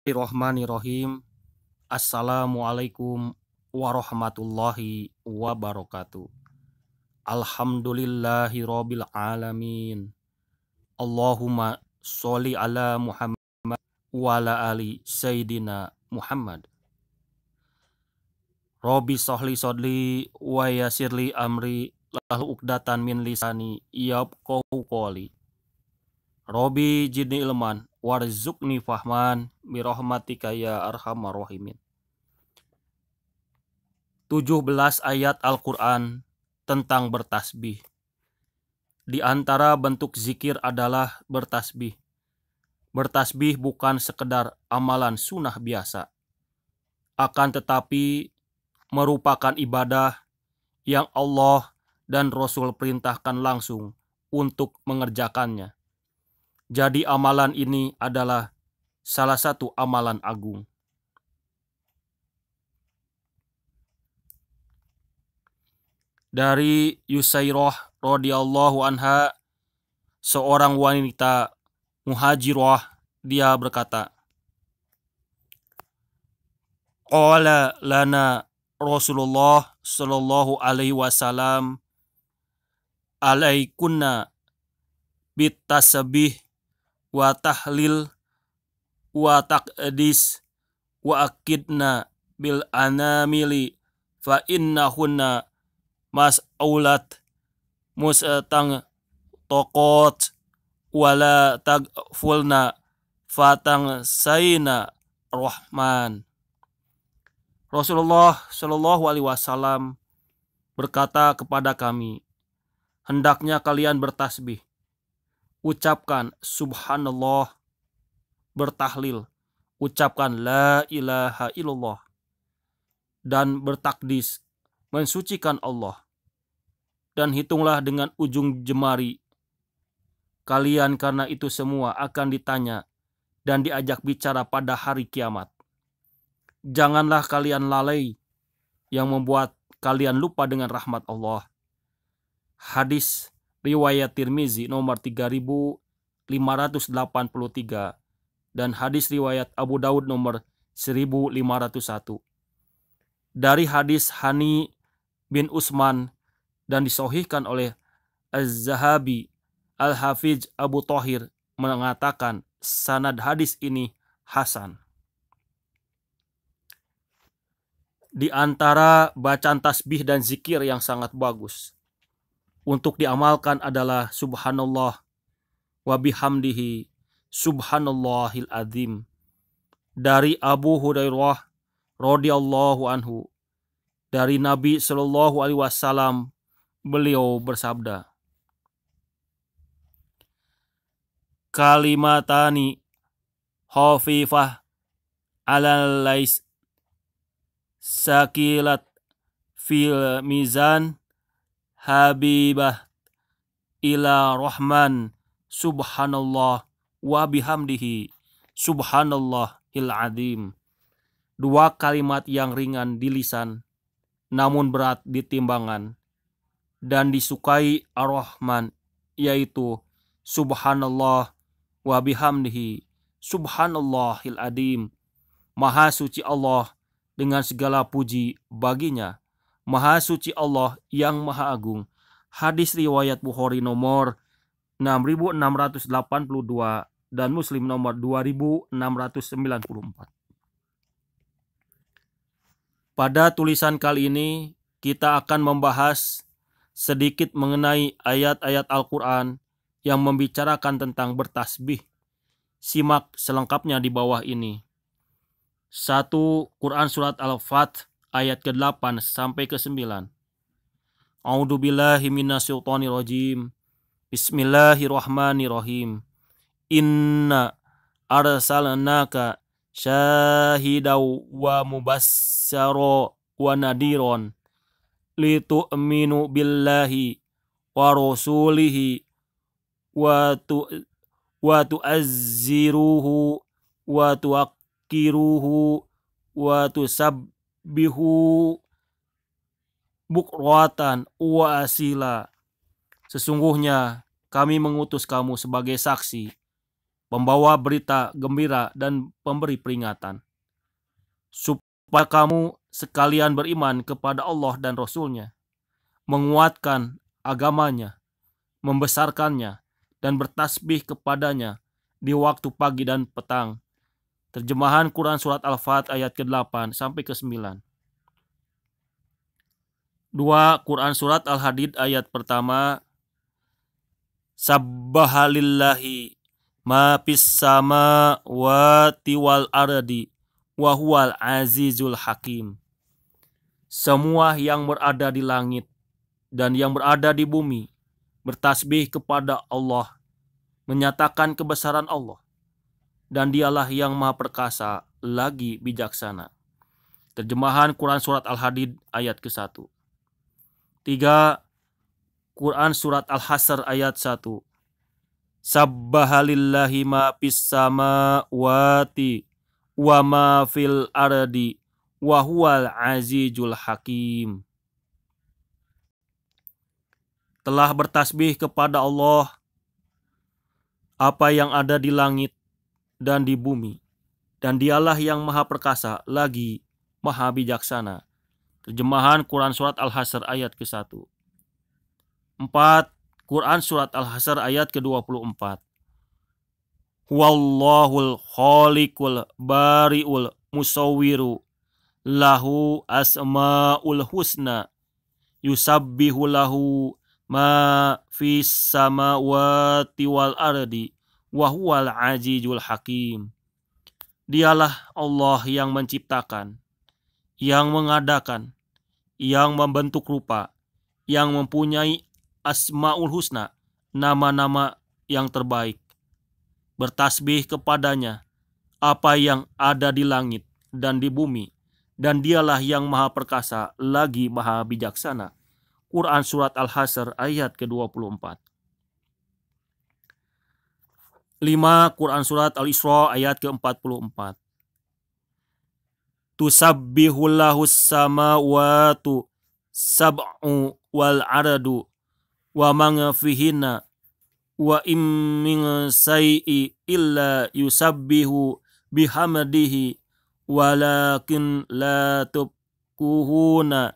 Bismillahirrahmanirrahim. Assalamualaikum warahmatullahi wabarakatuh. Alhamdulillahirabbil alamin. Allahumma sholli ala Muhammad wa ala ali Sayyidina Muhammad. Rabbi sholli sodli wa yasirli amri lahu uqdatan min lisani yafqahu qawli. Rabbi jidni ilman warzuqni fahman birahmatika ya arhamar rahimin. 17 ayat Al-Quran tentang bertasbih. Di antara bentuk zikir adalah bertasbih. Bertasbih bukan sekedar amalan sunnah biasa, akan tetapi merupakan ibadah yang Allah dan Rasul perintahkan langsung untuk mengerjakannya. Jadi amalan ini adalah salah satu amalan agung. Dari Yusairah radhiyallahu anha, seorang wanita muhajirah, dia berkata, qala lana Rasulullah sallallahu alaihi wasallam alaikunna bitasbih wa tahlil wa taqdis wa akidna bil anamili fa innahunna mas'aulat mustang tokot wala tagfulna fatang sayna rahman. Rasulullah Shallallahu Alaihi Wasallam berkata kepada kami, hendaknya kalian bertasbih, ucapkan subhanallah, bertahlil, ucapkan la ilaha illallah, dan bertakdis, mensucikan Allah. Dan hitunglah dengan ujung jemari kalian, karena itu semua akan ditanya dan diajak bicara pada hari kiamat. Janganlah kalian lalai yang membuat kalian lupa dengan rahmat Allah. Hadis riwayat Tirmizi nomor 3583 dan hadis riwayat Abu Daud nomor 1501. Dari hadis Hani bin Utsman dan disahihkan oleh Az-Zahabi, Al-Hafiz Abu Thahir mengatakan sanad hadis ini hasan. Di antara bacaan tasbih dan zikir yang sangat bagus untuk diamalkan adalah subhanallah wa bihamdihi subhanallahil azim. Dari Abu Hurairah radhiyallahu anhu, dari Nabi Shallallahu Alaihi Wasallam, beliau bersabda, kalimatani khafifah alal lais sakilat fil mizan habibah ila rahman subhanallah wa bihamdihi subhanallahil azim. Dua kalimat yang ringan di lisan namun berat di timbangan dan disukai ar-Rahman, yaitu subhanallah wa bihamdihi subhanallahil azim. Maha suci Allah dengan segala puji baginya, maha suci Allah yang maha agung. Hadis riwayat Bukhari nomor 6682 dan Muslim nomor 2694. Pada tulisan kali ini kita akan membahas sedikit mengenai ayat-ayat Al-Quran yang membicarakan tentang bertasbih. Simak selengkapnya di bawah ini. 1. Quran Surat Al-Fat ayat ke-8 sampai ke-9. A'udzubillahi minasyaitonirrajim. Bismillahirrahmanirrahim. Inna arsalnaka syahidaw wa mubasyaro wa nadiron litu'minu billahi wa rasulihi wa tu'azziruhu wa tu'akkiruhu wa tusabbihu bukratan wa asila. Sesungguhnya kami mengutus kamu sebagai saksi pembawa berita gembira dan pemberi peringatan, supaya kamu sekalian beriman kepada Allah dan Rasul-Nya, menguatkan agamanya, membesarkannya, dan bertasbih kepadanya di waktu pagi dan petang. Terjemahan Quran Surat Al-Fat ayat ke-8 sampai ke-9. 2. Quran Surat Al-Hadid ayat pertama. Sabbahalillahi ma fis samawati wal ardi wa huwal azizul hakim. Semua yang berada di langit dan yang berada di bumi bertasbih kepada Allah, menyatakan kebesaran Allah, dan Dialah yang Maha Perkasa lagi bijaksana. Terjemahan Quran Surat Al-Hadid ayat ke-1. 3. Quran Surat Al-Hasr ayat 1. Sabbahalillahi ma fis samawati wa ma fil ardi wa huwal azizul hakim. Telah bertasbih kepada Allah apa yang ada di langit dan di bumi, dan Dialah yang Maha Perkasa lagi Maha Bijaksana. Terjemahan Quran Surat Al-Hasr ayat ke-1. 4. Quran Surat Al-Hasr ayat ke-24. Wallahul khaliqul bari'ul musawwiru lahu asma'ul husna yusabbihu lahu ma fis samawati wal ardi wa huwal azizul hakim. Dialah Allah yang menciptakan, yang mengadakan, yang membentuk rupa, yang mempunyai Asmaul Husna, nama-nama yang terbaik. Bertasbih kepadanya apa yang ada di langit dan di bumi, dan Dialah yang Maha Perkasa lagi Maha Bijaksana. Quran Surat Al-Hasr ayat ke-24. 5. Quran Surat Al-Isra ayat ke-44. Tusabbihullahu samawatu sab'u wal aradu wa man fihinna wa im min sayyi illa yusabbihu bihamdihi walakin la tubkuhuna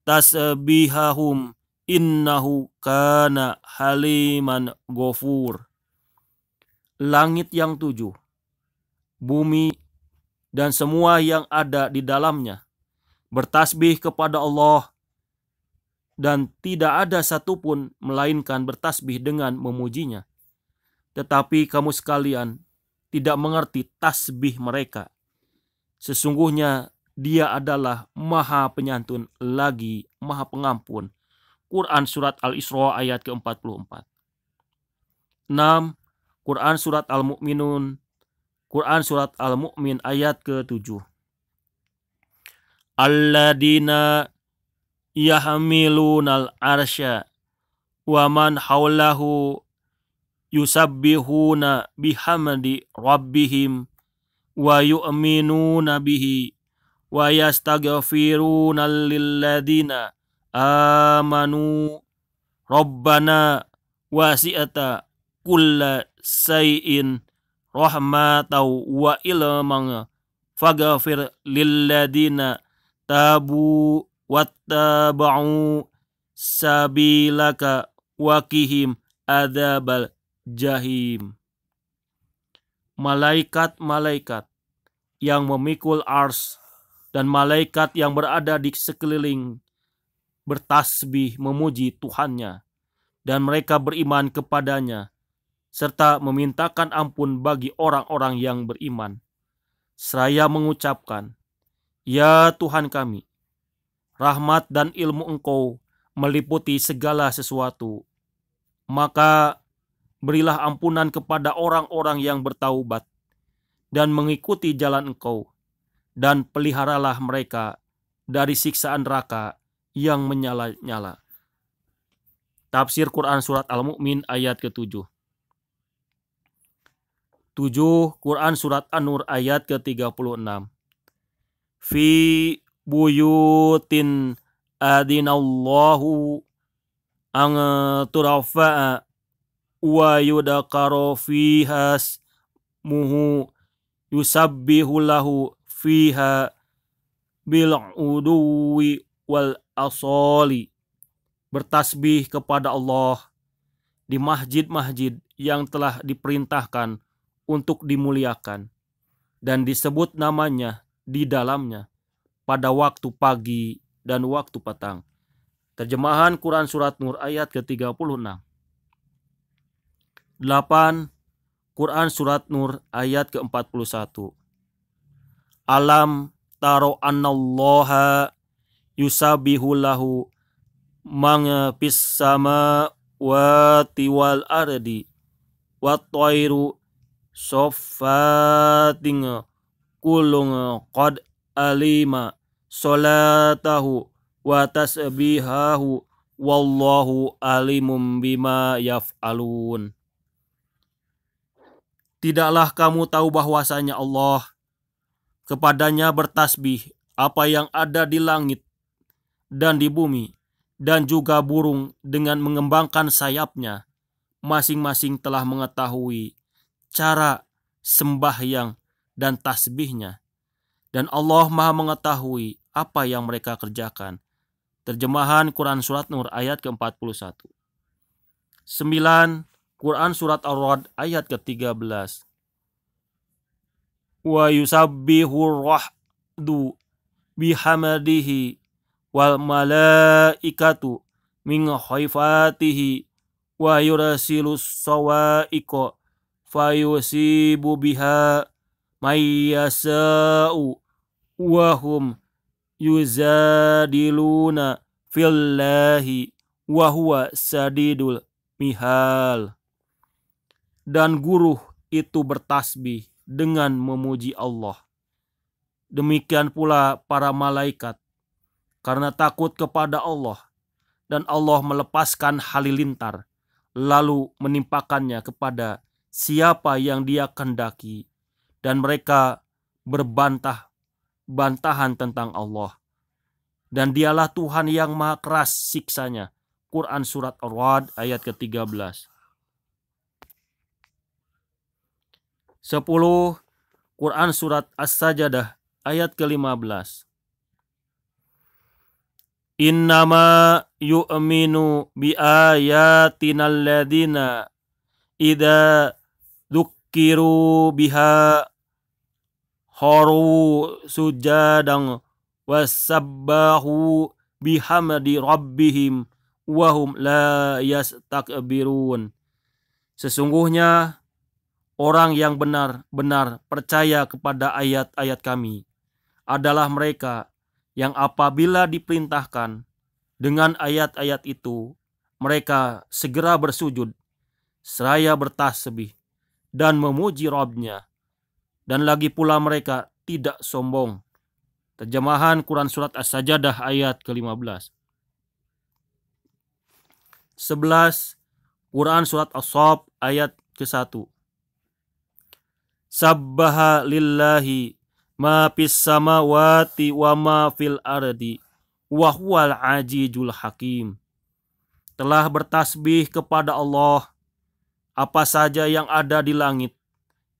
tasbihahum innahu kana haliman ghafur. Langit yang 7, bumi dan semua yang ada di dalamnya bertasbih kepada Allah, dan tidak ada satupun melainkan bertasbih dengan memujinya. Tetapi kamu sekalian tidak mengerti tasbih mereka. Sesungguhnya Dia adalah Maha Penyantun lagi Maha Pengampun. Quran Surat Al-Isra ayat ke-44. 6. Quran Surat Al-Mu'minun. Quran Surat Al-Mu'min ayat ke-7. Alladina yahmilunal arsya wa man haulahu yusabbihuna bihamdi rabbihim wa yu'minuna bihi wa yastaghfiruna lilladina amanu rabbana wasi'ata kulla say'in rahmatan wa ilman faghfir lilladina tabu wattaba'u sabilaka wakihim adzabal jahim. Malaikat-malaikat yang memikul ars dan malaikat yang berada di sekeliling bertasbih memuji Tuhannya, dan mereka beriman kepadanya serta memintakan ampun bagi orang-orang yang beriman, seraya mengucapkan, Ya Tuhan kami, rahmat dan ilmu Engkau meliputi segala sesuatu. Maka berilah ampunan kepada orang-orang yang bertaubat dan mengikuti jalan Engkau, dan peliharalah mereka dari siksaan neraka yang menyala-nyala. Tafsir Quran Surat Al-Mu'min ayat ke-7. 7. Quran Surat An-Nur ayat ke-36. Fi buyutin adinallahu ang turafa'a wa yudakaru fihas muhu yusabbihu lahu fiha bil uduwi wal asoli. Bertasbih kepada Allah di masjid-masjid yang telah diperintahkan untuk dimuliakan dan disebut namanya di dalamnya pada waktu pagi dan waktu petang. Terjemahan Quran Surat Nur ayat ke-36. 8. Quran Surat Nur ayat ke-41. Alam taro annallaha yusabihu lahu man fis samawati wal ardi wat tayru soffatin kulung qad alima salatahu wa tasbihahu wallahu alimum bima yaf'alun. Tidaklah kamu tahu bahwasanya Allah, kepadanya bertasbih apa yang ada di langit dan di bumi, dan juga burung dengan mengembangkan sayapnya, masing-masing telah mengetahui cara sembahyang dan tasbihnya, dan Allah Maha mengetahui apa yang mereka kerjakan. Terjemahan Quran Surat Nur ayat ke-41. 9. Quran Surat Ar-Ra'd ayat ke-13. Wa yusabbihu rahdu bihamadihi wal malaikatu min khaifatihi wa yursilus sawa'iqa fayusibu biha mayyasa'u wa hum yuzadiluna fillahi wa huwa sadidul mihal. Dan guru itu bertasbih dengan memuji Allah. Demikian pula para malaikat karena takut kepada Allah, dan Allah melepaskan halilintar lalu menimpakannya kepada siapa yang Dia kehendaki, dan mereka berbantah-bantahan tentang Allah, dan Dialah Tuhan yang maha keras siksanya. Quran Surat Ar-Ra'd ayat ke-13. 10. Quran Surat As-Sajadah ayat ke-15. Innama yu'minu bi ayatina alladhina idza dzukkiru biha kharu sujadan wasabbahu bihamdi rabbihim wahum la yastakbirun. Sesungguhnya orang yang benar-benar percaya kepada ayat-ayat kami adalah mereka yang apabila diperintahkan dengan ayat-ayat itu, mereka segera bersujud, seraya bertasbih dan memuji Rabb-nya, dan lagi pula mereka tidak sombong. Terjemahan Quran Surat As-Sajadah ayat ke-15. 11. Quran Surat As-Saff ayat ke-1. Sabbaha lillahi ma fis samawati wa ma fil ardi wa huwal ajizul hakim. Telah bertasbih kepada Allah apa saja yang ada di langit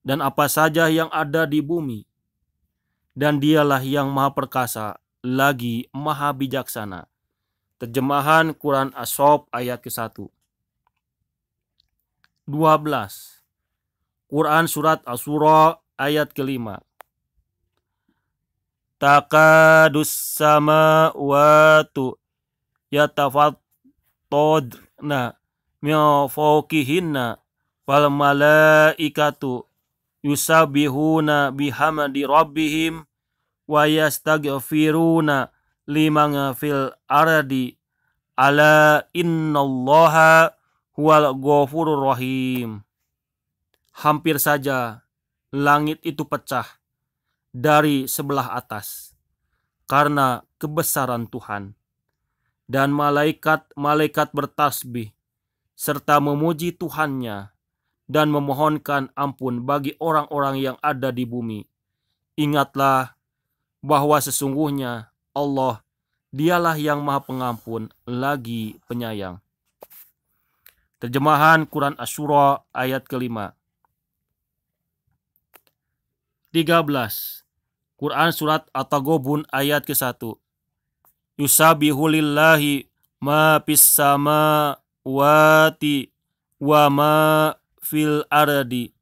dan apa saja yang ada di bumi, dan Dialah yang maha perkasa lagi maha bijaksana. Terjemahan Quran As-Saff ayat ke-1. 12. Quran Surat Asy-Syura ayat ke-5. Takadus samawatu yatafattadna min fawqihinna wal malaikatu yusabbihuna bihamdi rabbihim wa yastaghfiruna liman fil ardi ala innallaha huwal ghafurur rahim. Hampir saja langit itu pecah dari sebelah atas karena kebesaran Tuhan, dan malaikat-malaikat bertasbih serta memuji Tuhannya dan memohonkan ampun bagi orang-orang yang ada di bumi. Ingatlah bahwa sesungguhnya Allah, Dialah yang maha pengampun lagi penyayang. Terjemahan Quran Asy-Syura ayat ke-5. 13. Quran surat At-Taghabun ayat ke-1. Yusabihu lillahi ma fis samawati wa ma fil ardi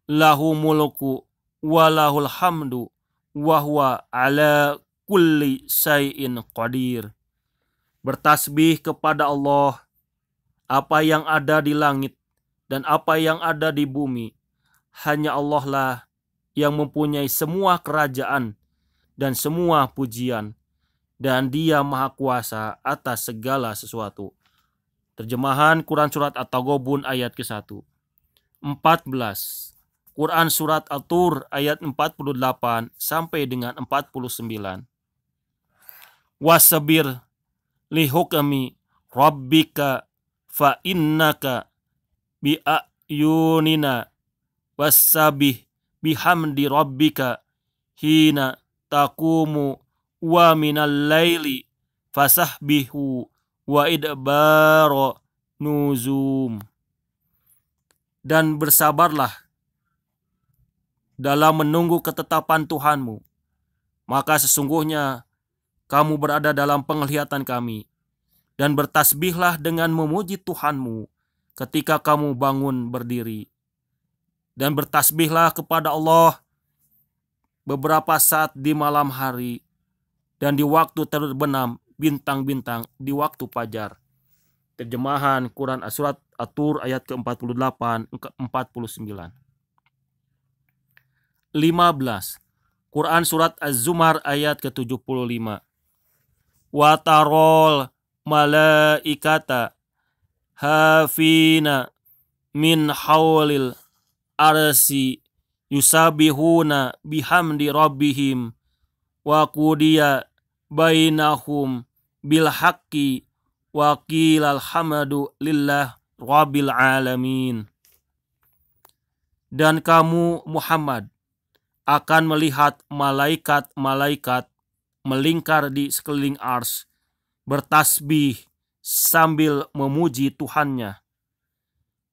lahu mulku wa lahul hamdu wa huwa ala kulli syai'in qadir. Bertasbih kepada Allah apa yang ada di langit dan apa yang ada di bumi. Hanya Allah lah yang mempunyai semua kerajaan dan semua pujian, dan Dia Maha Kuasa atas segala sesuatu. Terjemahan Quran surat At-Taghabun ayat ke-1. 14. Quran surat At-Tur ayat 48 sampai dengan 49. Wasbir li hukmi rabbika fa innaka bi ayunina wassabih bihamdi rabbika hina taqumu wa minal laili fasahbihu wa idbara nuzum. Dan bersabarlah dalam menunggu ketetapan Tuhanmu, maka sesungguhnya kamu berada dalam penglihatan kami, dan bertasbihlah dengan memuji Tuhanmu ketika kamu bangun berdiri. Dan bertasbihlah kepada Allah beberapa saat di malam hari, dan di waktu terbenam bintang-bintang di waktu fajar. Terjemahan Quran surat At-Tur ayat ke-48 ke-49. 15. Quran surat Az-Zumar ayat ke-75. Wa tarol malaikata hafina min hawlil arsi yusabihuna bihamdi rabbihim wa qudiya bainahum bil haqqi wa qilal hamdu lillah rabbil alamin. Dan kamu Muhammad akan melihat malaikat-malaikat melingkar di sekeliling ars, bertasbih sambil memuji Tuhannya,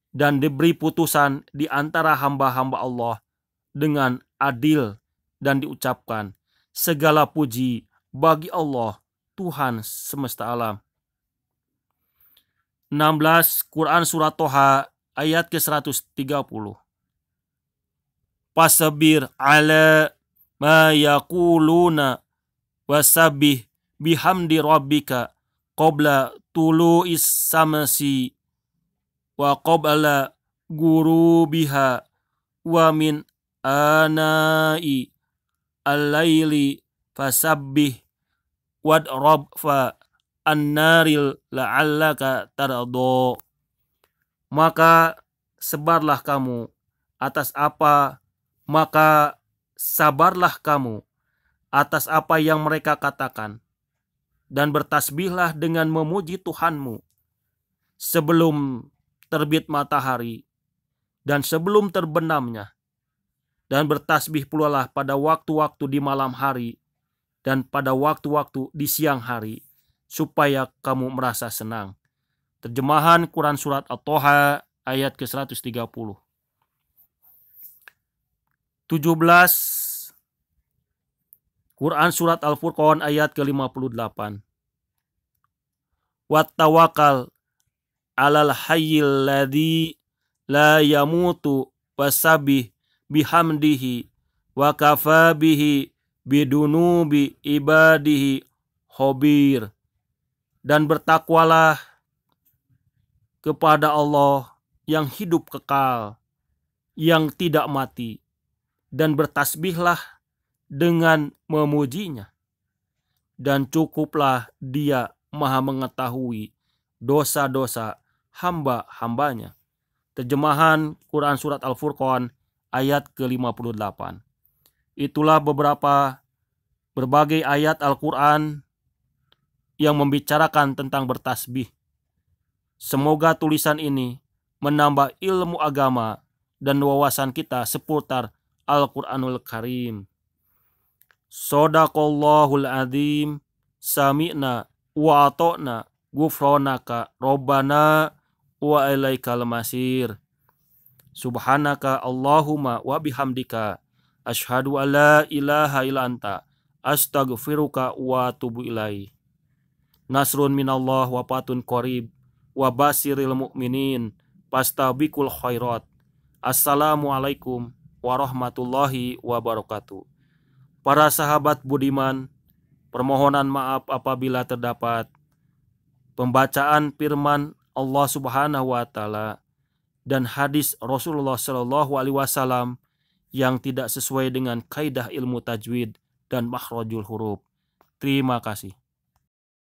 dan diberi putusan di antara hamba-hamba Allah dengan adil, dan diucapkan segala puji bagi Allah Tuhan semesta alam. 16. Quran surat Toha ayat ke-130. Fasbir ala ma yaquluna wasabbih bihamdi rabbika qabla tulu'is samsi wa qabla gurubiha wa min anai al-laili fasabbih wad'rab fa an-naril la'allaka tardo. Maka sabarlah kamu atas apa yang mereka katakan, dan bertasbihlah dengan memuji Tuhanmu sebelum terbit matahari dan sebelum terbenamnya, dan bertasbih pulalah pada waktu-waktu di malam hari dan pada waktu-waktu di siang hari, supaya kamu merasa senang. Terjemahan Quran surat At-Toha ayat ke-130. 17. Quran surat Al-Furqan ayat ke-58. Wattawakal alal hayyil ladzi la yamutu wasabih bihamdihi wa kafa bihi bidunubi ibadihi khabir. Dan bertakwalah kepada Allah yang hidup kekal, yang tidak mati, dan bertasbihlah dengan memujinya, dan cukuplah Dia Maha mengetahui dosa-dosa hamba-hambanya. Terjemahan Quran surat Al-Furqan ayat ke-58. Itulah berbagai ayat Al-Quran yang membicarakan tentang bertasbih. Semoga tulisan ini menambah ilmu agama dan wawasan kita seputar Al-Quranul Karim. Shadaqallahul azim. Sami'na wa ata'na ghufranaka Rabbana wa ilaikal masir. Subhanaka Allahumma wa bihamdika Asyhadu an la ilaha illa anta astaghfiruka wa atubu ilaik. Nasrun minallah wa fatun qarib wa basiril mu'minin fastabiqul khairat. Assalamualaikum warahmatullahi wabarakatuh. Para sahabat budiman, permohonan maaf apabila terdapat pembacaan firman Allah Subhanahu wa taala dan hadis Rasulullah Shallallahu alaihi wasallam yang tidak sesuai dengan kaidah ilmu tajwid dan makhrajul huruf. Terima kasih.